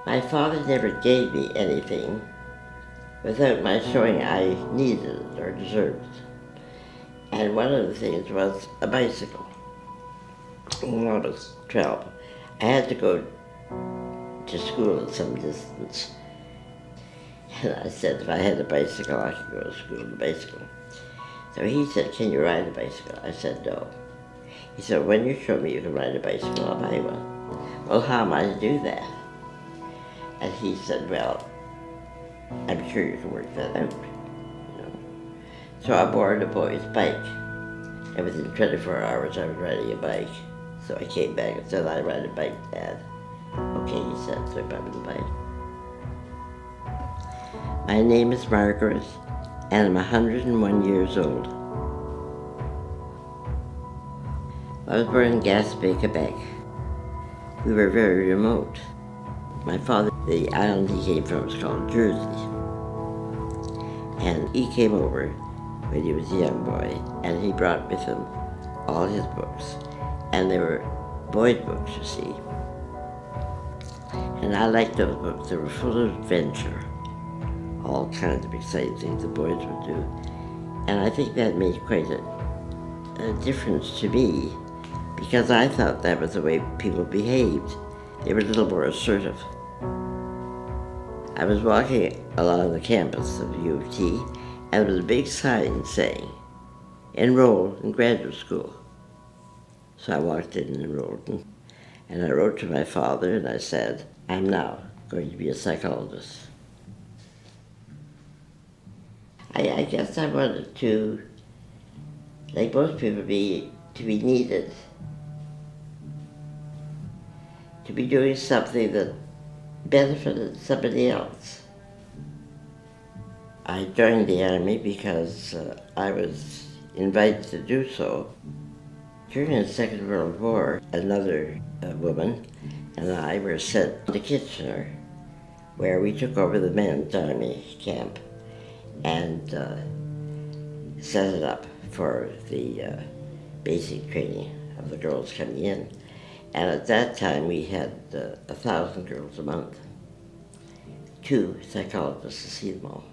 My father never gave me anything without my showing I needed it or deserved it. And one of the things was a bicycle. When I was 12, I had to go to school at some distance. And I said if I had a bicycle, I could go to school on a bicycle. So he said, can you ride a bicycle? I said, no. He said, when you show me you can ride a bicycle, I'll buy one. Well, how am I to do that? And he said, well, I'm sure you can work that out. You know. So I borrowed a boy's bike. And within 24 hours, I was riding a bike. So I came back and said, I ride a bike, Dad. Okay, he said, so I bought me the bike. My name is Margaret, and I'm 101 years old. I was born in Gaspé, Quebec. We were very remote. My father, the island he came from was called Jersey. And he came over when he was a young boy, and he brought with him all his books. And they were boys' books, you see. And I liked those books. They were full of adventure, all kinds of exciting things the boys would do. And I think that made quite a difference to me, because I thought that was the way people behaved. They were a little more assertive. I was walking along the campus of U of T, and there was a big sign saying, enroll in graduate school. So I walked in and enrolled, and I wrote to my father and I said, I'm now going to be a psychologist. I guess I wanted to, like most people, to be needed, to be doing something that benefited somebody else. I joined the Army because I was invited to do so. During the Second World War, another woman and I were sent to Kitchener, where we took over the men's army camp and set it up for the basic training of the girls coming in. And at that time, we had 1,000 girls a month, 2 psychologists to see them all.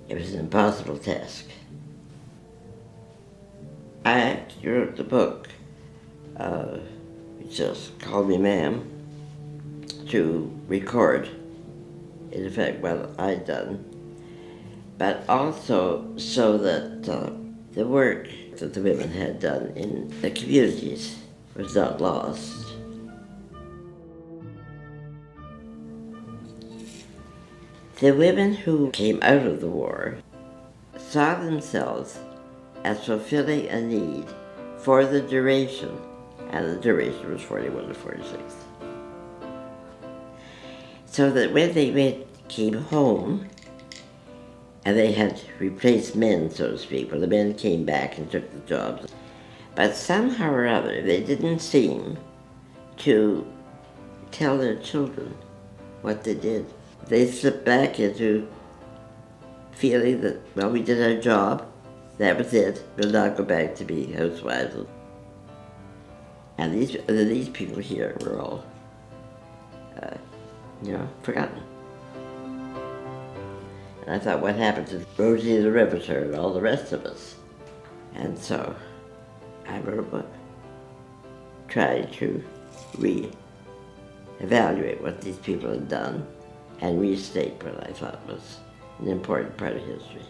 It was an impossible task. I actually wrote the book, which just called me ma'am, to record, in effect, what I'd done, but also so that the work that the women had done in the communities was not lost. The women who came out of the war saw themselves as fulfilling a need for the duration, and the duration was 41 to 46. So that when they came home, and they had replaced men, so to speak, well, the men came back and took the jobs, but somehow or other they didn't seem to tell their children what they did. They slipped back into feeling that, well, we did our job, that was it, we'll not go back to be housewives. And these people here were all, forgotten. And I thought, what happened to Rosie the Riveter and all the rest of us? And so I wrote a book trying to re-evaluate what these people had done and restate what I thought was an important part of history.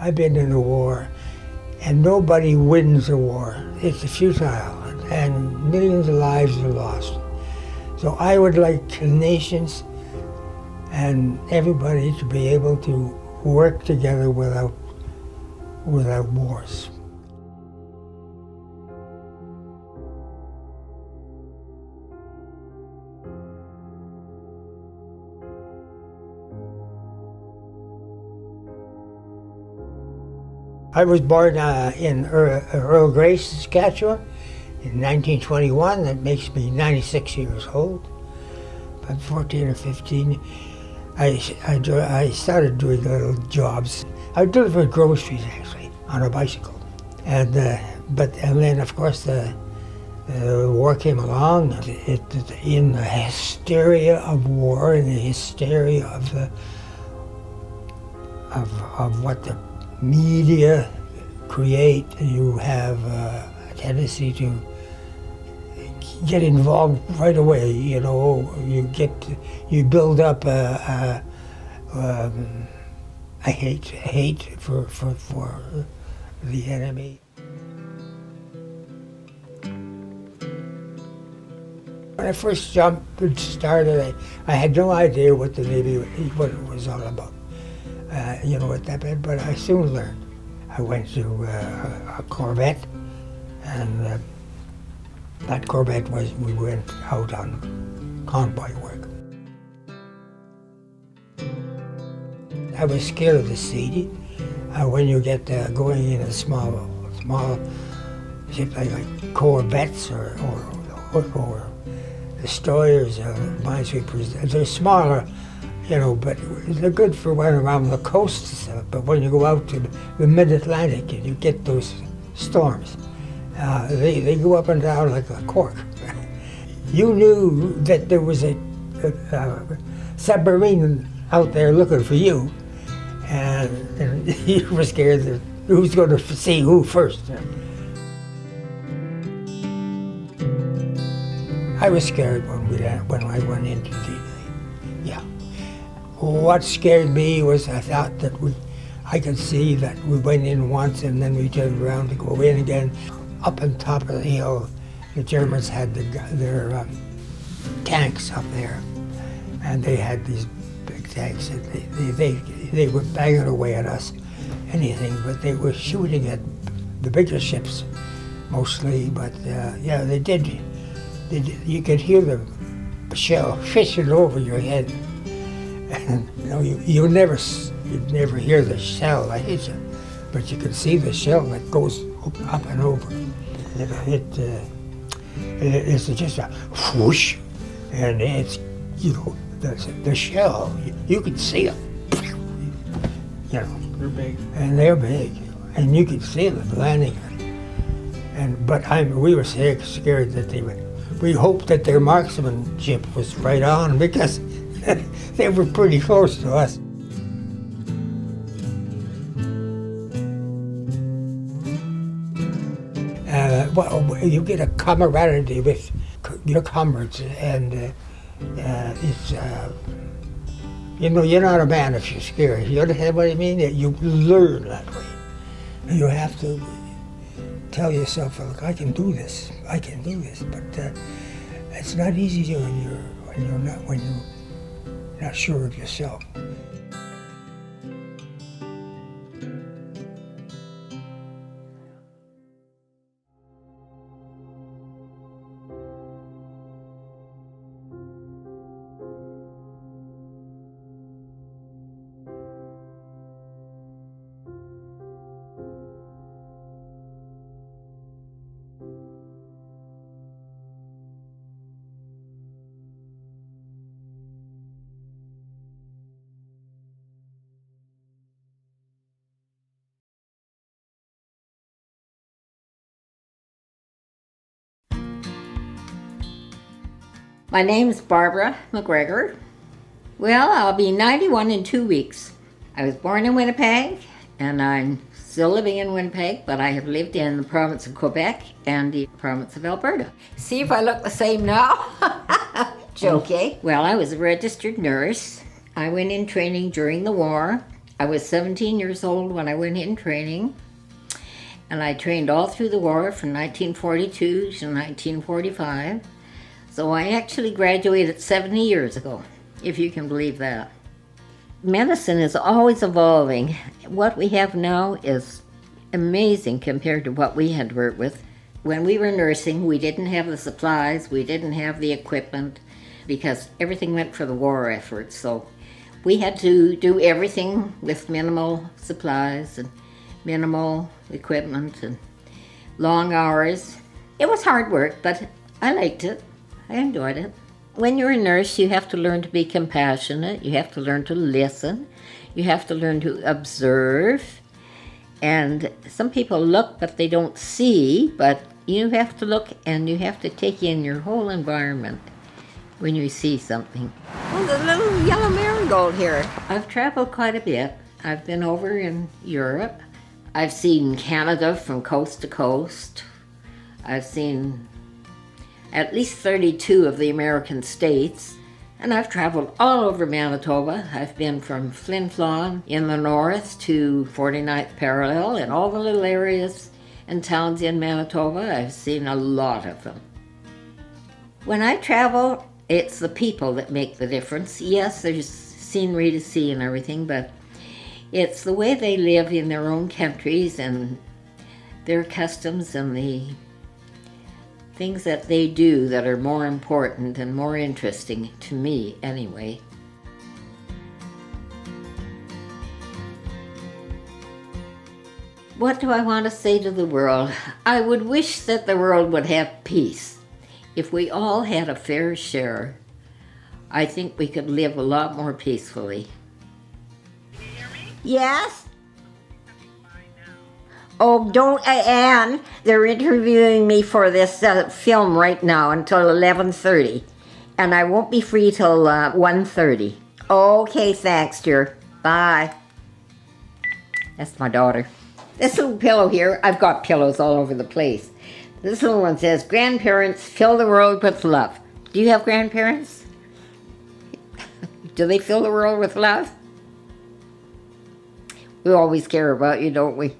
I've been in a war, and nobody wins a war. It's futile, and millions of lives are lost. So I would like the nations and everybody to be able to work together without wars. I was born in Earl Grey, Saskatchewan in 1921. That makes me 96 years old. At 14 or 15, I started doing little jobs. I delivered groceries, actually, on a bicycle. And then, of course, the war came along. In the hysteria of war, in the hysteria of what the media create, you have a tendency to get involved right away. You know, you build up a hate for the enemy. When I first started, I had no idea what the Navy, what it was all about. At that point, but I soon learned. I went to a Corvette, and that Corvette we went out on convoy work. I was scared of the sea. When you get going in a small ship like Corvettes or destroyers, minesweepers, they're smaller. But they're good for when around the coast. But when you go out to the mid-Atlantic and you get those storms, they go up and down like a cork. You knew that there was a submarine out there looking for you, and you were scared that who's going to see who first. I was scared when I went into the. What scared me was I thought that I could see that we went in once and then we turned around to go in again. Up on top of the hill, the Germans had their tanks up there, and they had these big tanks, and they were banging away at us, anything, but they were shooting at the bigger ships mostly. But they did. You could hear the shell fishing over your head. And you'd never hear the shell that hits you, but you can see the shell that goes up and over. It's just a whoosh, and it's the shell. You can see them. They're big. And they're big, and you could see them landing. But we were scared that they would. We hoped that their marksmanship was right on, because they were pretty close to us. You get a camaraderie with your comrades, and it's you're not a man if you're scared. You understand what I mean? You learn that way. You have to tell yourself, "Look, I can do this. I can do this." But it's not easy when you're not sure of yourself. My name's Barbara McGregor. Well, I'll be 91 in 2 weeks. I was born in Winnipeg, and I'm still living in Winnipeg, but I have lived in the province of Quebec and the province of Alberta. See if I look the same now? Joking. Well, I was a registered nurse. I went in training during the war. I was 17 years old when I went in training, and I trained all through the war from 1942 to 1945. So I actually graduated 70 years ago, if you can believe that. Medicine is always evolving. What we have now is amazing compared to what we had to work with. When we were nursing, we didn't have the supplies, we didn't have the equipment, because everything went for the war effort. So we had to do everything with minimal supplies and minimal equipment and long hours. It was hard work, but I liked it. I enjoyed it. When you're a nurse, you have to learn to be compassionate. You have to learn to listen. You have to learn to observe. And some people look, but they don't see. But you have to look, and you have to take in your whole environment when you see something. Oh, the little yellow marigold here. I've traveled quite a bit. I've been over in Europe. I've seen Canada from coast to coast. I've seen at least 32 of the American states, and I've traveled all over Manitoba. I've been from Flin Flon in the north to 49th parallel and all the little areas and towns in Manitoba. I've seen a lot of them. When I travel, it's the people that make the difference. Yes, there's scenery to see and everything, but it's the way they live in their own countries and their customs and the things that they do that are more important and more interesting to me anyway. What do I want to say to the world? I would wish that the world would have peace. If we all had a fair share, I think we could live a lot more peacefully. Can you hear me? Yes? Fine now. Oh, don't, Anne, they're interviewing me for this film right now until 11:30, and I won't be free till 1:30. Okay, thanks, dear. Bye. That's my daughter. This little pillow here, I've got pillows all over the place. This little one says, grandparents fill the world with love. Do you have grandparents? Do they fill the world with love? We always care about you, don't we?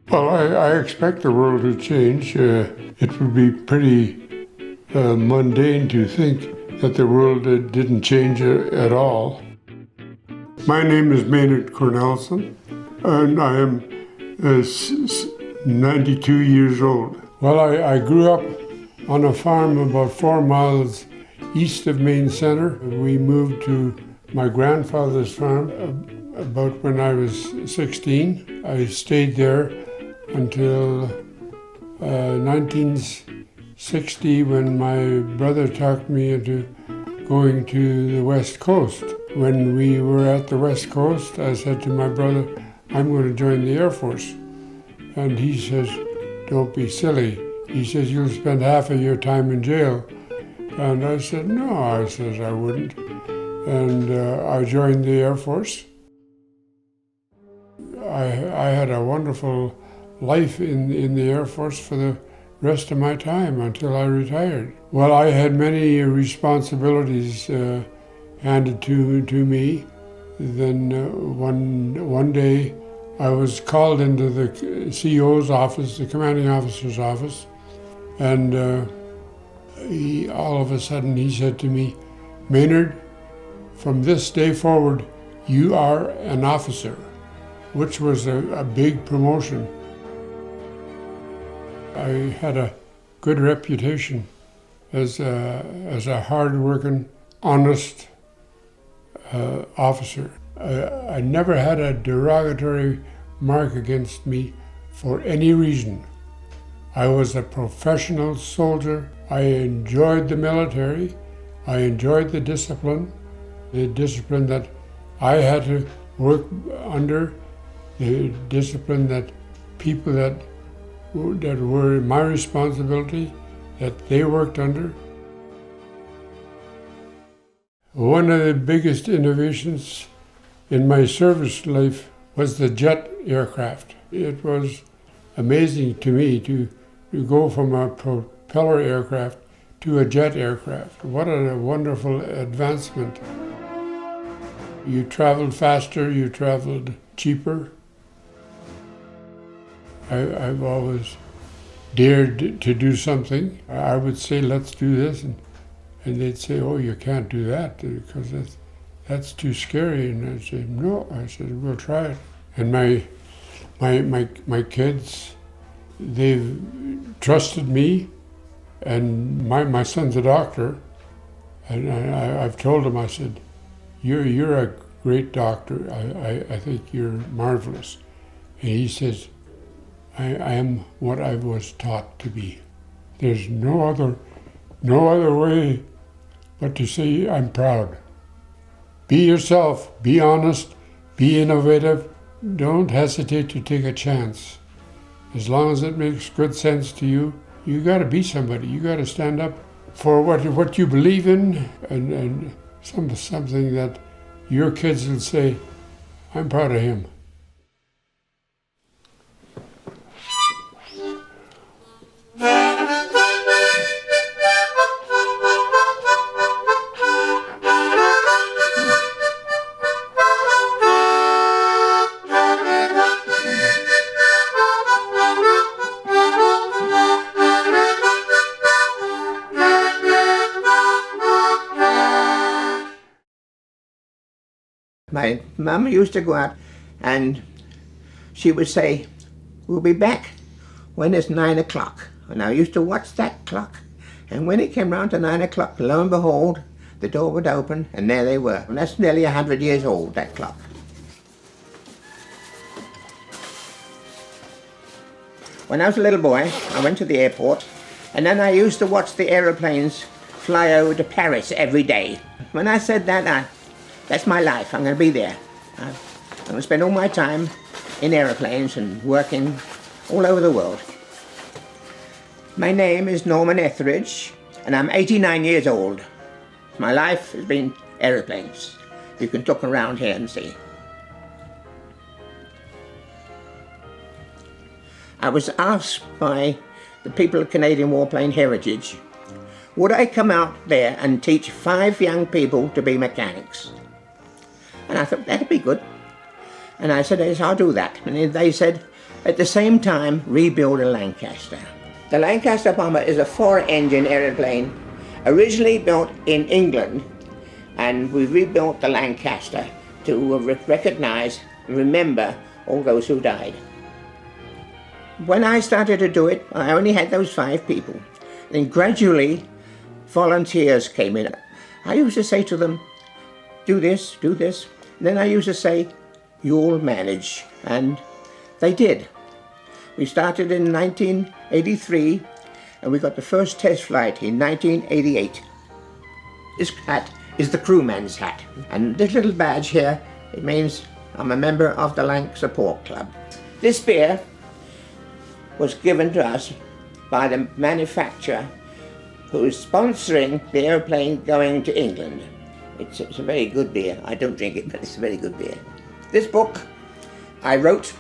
Well, I expect the world to change. It would be pretty mundane to think that the world didn't change at all. My name is Maynard Cornelson, and I am 92 years old. Well, I grew up on a farm about 4 miles east of Maine Center. We moved to my grandfather's farm about when I was 16. I stayed there until 1960 when my brother talked me into going to the West Coast. When we were at the West Coast, I said to my brother, I'm going to join the Air Force. And he says, don't be silly. He says, you'll spend half of your time in jail. And I said, no, I wouldn't. And I joined the Air Force. I had a wonderful life in the Air Force for the rest of my time until I retired. Well, I had many responsibilities handed to me. Then one day I was called into the CO's office, the commanding officer's office, and all of a sudden he said to me, Maynard, from this day forward, you are an officer, which was a big promotion. I had a good reputation as a hard-working, honest officer. I never had a derogatory mark against me for any reason. I was a professional soldier. I enjoyed the military. I enjoyed the discipline that I had to work under, the discipline that people that were my responsibility, that they worked under. One of the biggest innovations in my service life was the jet aircraft. It was amazing to me to go from a propeller aircraft to a jet aircraft. What a wonderful advancement. You traveled faster, you traveled cheaper. I've always dared to do something. I would say, let's do this, and they'd say, oh, you can't do that because that's too scary. And I'd say, no. I said, we'll try it. And my kids, they've trusted me, and my son's a doctor, and I've told him, I said, you're a great doctor. I think you're marvelous. And he says, I am what I was taught to be. There's no other way but to say I'm proud. Be yourself, be honest, be innovative. Don't hesitate to take a chance. As long as it makes good sense to you, you gotta be somebody. You gotta stand up for what you believe in, and something that your kids will say, I'm proud of him. My mum used to go out and she would say, we'll be back when it's 9 o'clock. And I used to watch that clock. And when it came round to 9 o'clock, lo and behold, the door would open and there they were. And that's nearly 100 years old, that clock. When I was a little boy, I went to the airport, and then I used to watch the aeroplanes fly over to Paris every day. When I said that, that's my life. I'm going to be there. I'm going to spend all my time in aeroplanes and working all over the world. My name is Norman Etheridge, and I'm 89 years old. My life has been aeroplanes. You can look around here and see. I was asked by the people of Canadian Warplane Heritage, would I come out there and teach 5 young people to be mechanics? And I thought, that'd be good. And I said, yes, I'll do that. And they said, at the same time, rebuild a Lancaster. The Lancaster bomber is a 4-engine aeroplane, originally built in England, and we rebuilt the Lancaster to recognize and remember all those who died. When I started to do it, I only had those 5 people. Then gradually, volunteers came in. I used to say to them, do this, do this. Then I used to say, you'll manage. And they did. We started in 1983, and we got the first test flight in 1988. This hat is the crewman's hat. And this little badge here, it means I'm a member of the Lanc Support Club. This beer was given to us by the manufacturer who is sponsoring the airplane going to England. It's a very good beer. I don't drink it, but it's a very good beer. This book I wrote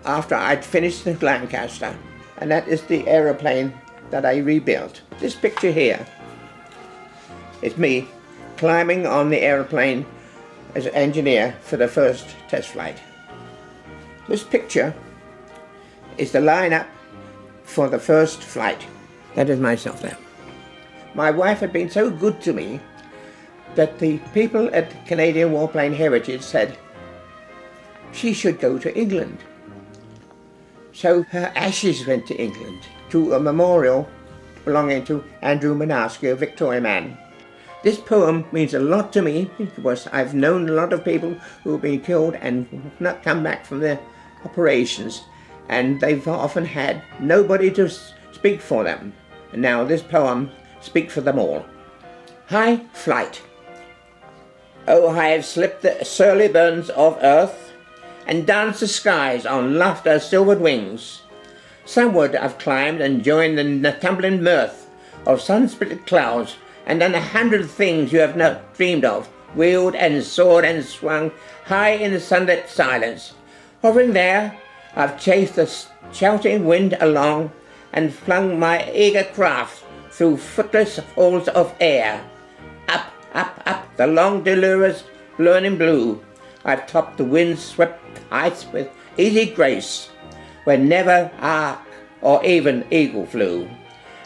after I'd finished the Lancaster, and that is the aeroplane that I rebuilt. This picture here is me climbing on the aeroplane as an engineer for the first test flight. This picture is the lineup for the first flight. That is myself there. My wife had been so good to me that the people at Canadian Warplane Heritage said she should go to England. So her ashes went to England, to a memorial belonging to Andrew Manasky, a Victoria man. This poem means a lot to me because I've known a lot of people who have been killed and not come back from their operations, and they've often had nobody to speak for them. And now this poem speaks for them all. High flight. Oh, I have slipped the surly burns of earth and danced the skies on laughter's silvered wings. Sunward I've climbed and joined in the tumbling mirth of sun-split clouds, and done 100 things you have not dreamed of wheeled and soared and swung high in the sunlit silence. Hovering there, I've chased the shouting wind along and flung my eager craft through footless halls of air. Up, up, up, the long delirious learning blue, I've topped the wind-swept heights with easy grace, where never ark or even eagle flew.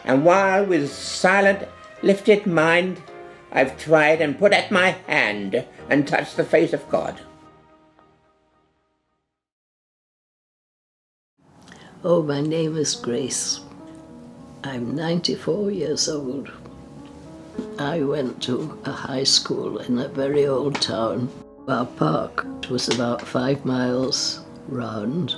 And while with silent, lifted mind, I've tried and put at my hand and touched the face of God. Oh, my name is Grace. I'm 94 years old. I went to a high school in a very old town. Our park was about 5 miles round,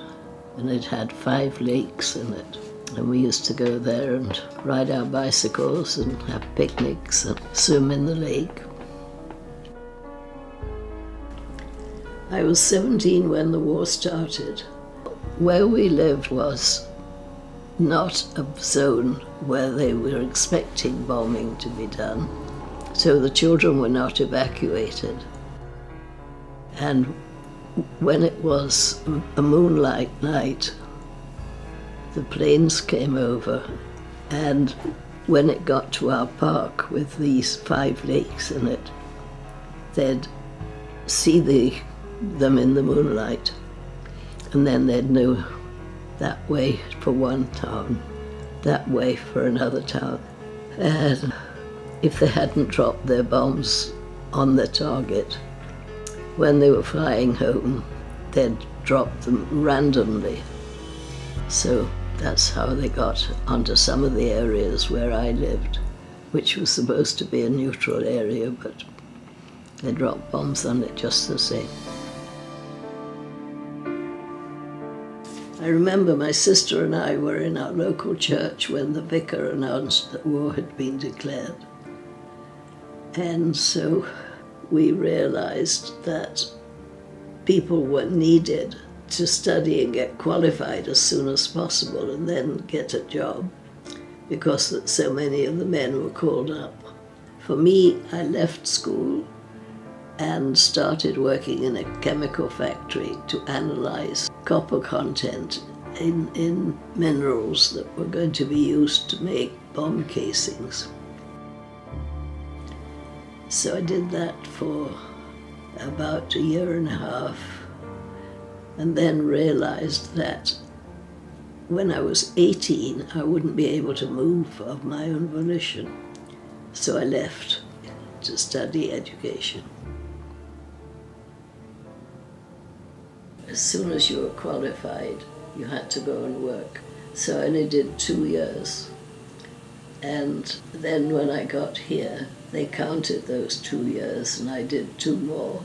and it had 5 lakes in it. And we used to go there and ride our bicycles and have picnics and swim in the lake. I was 17 when the war started. Where we lived was not a zone where they were expecting bombing to be done, so the children were not evacuated. And when it was a moonlight night, the planes came over, and when it got to our park with these 5 lakes in it, they'd see them in the moonlight, and then they'd know that way for one town, that way for another town. And if they hadn't dropped their bombs on the target, when they were flying home, they'd drop them randomly. So that's how they got onto some of the areas where I lived, which was supposed to be a neutral area, but they dropped bombs on it just the same. I remember my sister and I were in our local church when the vicar announced that war had been declared. And so we realized that people were needed to study and get qualified as soon as possible and then get a job, because so many of the men were called up. For me, I left school and started working in a chemical factory to analyze copper content in minerals that were going to be used to make bomb casings. So I did that for about 1.5 years, and then realized that when I was 18, I wouldn't be able to move of my own volition. So I left to study education. As soon as you were qualified, you had to go and work. So I only did 2 years. And then when I got here, they counted those 2 years, and I did 2 more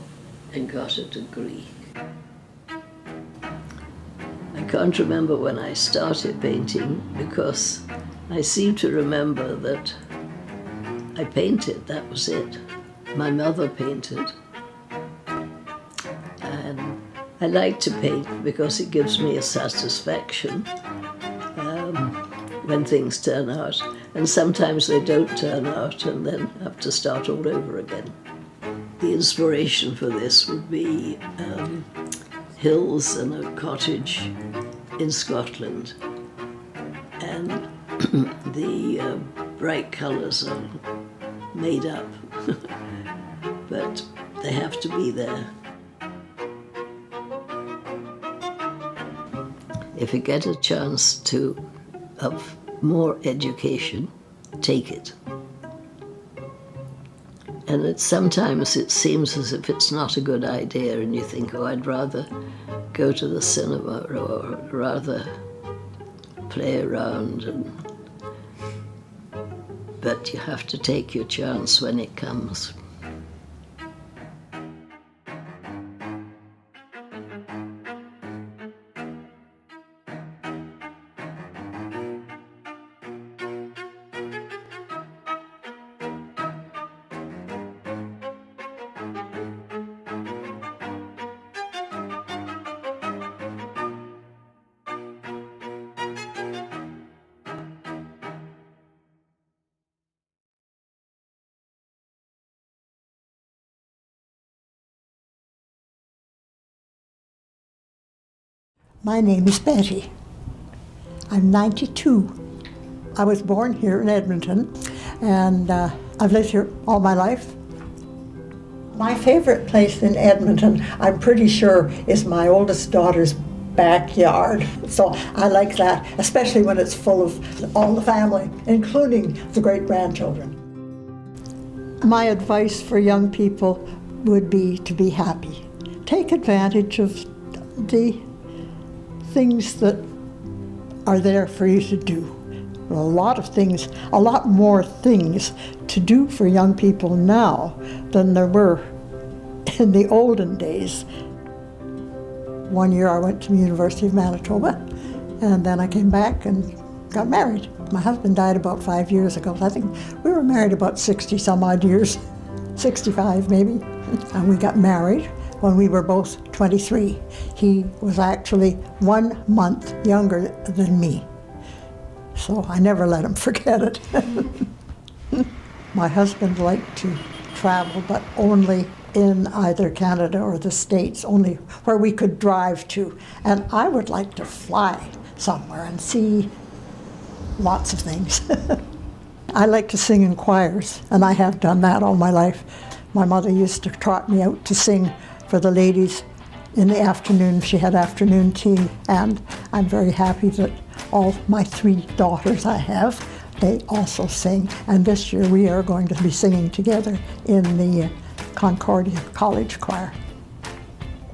and got a degree. I can't remember when I started painting, because I seem to remember that I painted, that was it. My mother painted. And I like to paint because it gives me a satisfaction when things turn out. And sometimes they don't turn out, and then have to start all over again. The inspiration for this would be hills and a cottage in Scotland. And the bright colours are made up, but they have to be there. If you get a chance of more education, take it. And sometimes it seems as if it's not a good idea, and you think, oh, I'd rather go to the cinema or rather play around. But you have to take your chance when it comes. My name is Betty. I'm 92. I was born here in Edmonton, and I've lived here all my life. My favorite place in Edmonton, I'm pretty sure, is my oldest daughter's backyard. So I like that, especially when it's full of all the family, including the great-grandchildren. My advice for young people would be to be happy. Take advantage of the things that are there for you to do. There are a lot of things, a lot more things to do for young people now than there were in the olden days. One year I went to the University of Manitoba, and then I came back and got married. My husband died about 5 years ago. I think we were married about 60 some odd years, 65 maybe. And we got married when we were both 23. He was actually 1 month younger than me. So I never let him forget it. My husband liked to travel, but only in either Canada or the States, only where we could drive to. And I would like to fly somewhere and see lots of things. I like to sing in choirs, and I have done that all my life. My mother used to trot me out to sing for the ladies in the afternoon. She had afternoon tea, and I'm very happy that all my 3 daughters I have, they also sing. And this year we are going to be singing together in the Concordia College Choir.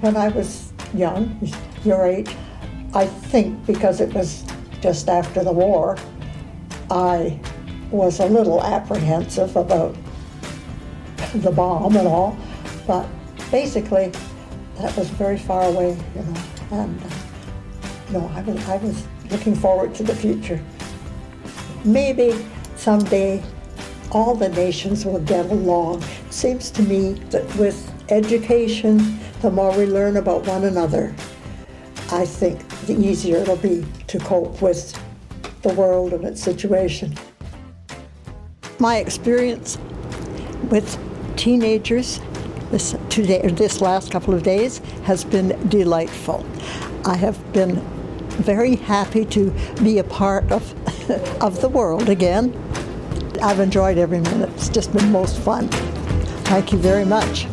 When I was young, your age, I think because it was just after the war, I was a little apprehensive about the bomb and all, but basically that was very far away, you know, and I was looking forward to the future. Maybe someday all the nations will get along. It seems to me that with education, the more we learn about one another, I think the easier it'll be to cope with the world and its situation. My experience with teenagers this last couple of days has been delightful. I have been very happy to be a part of the world again. I've enjoyed every minute. It's just been most fun. Thank you very much.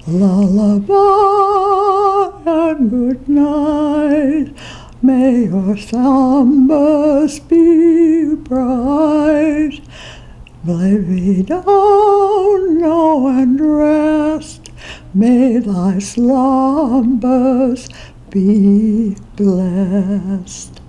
Lullaby and good night. May your slumbers be bright. Lay down now and rest. May thy slumbers be blessed.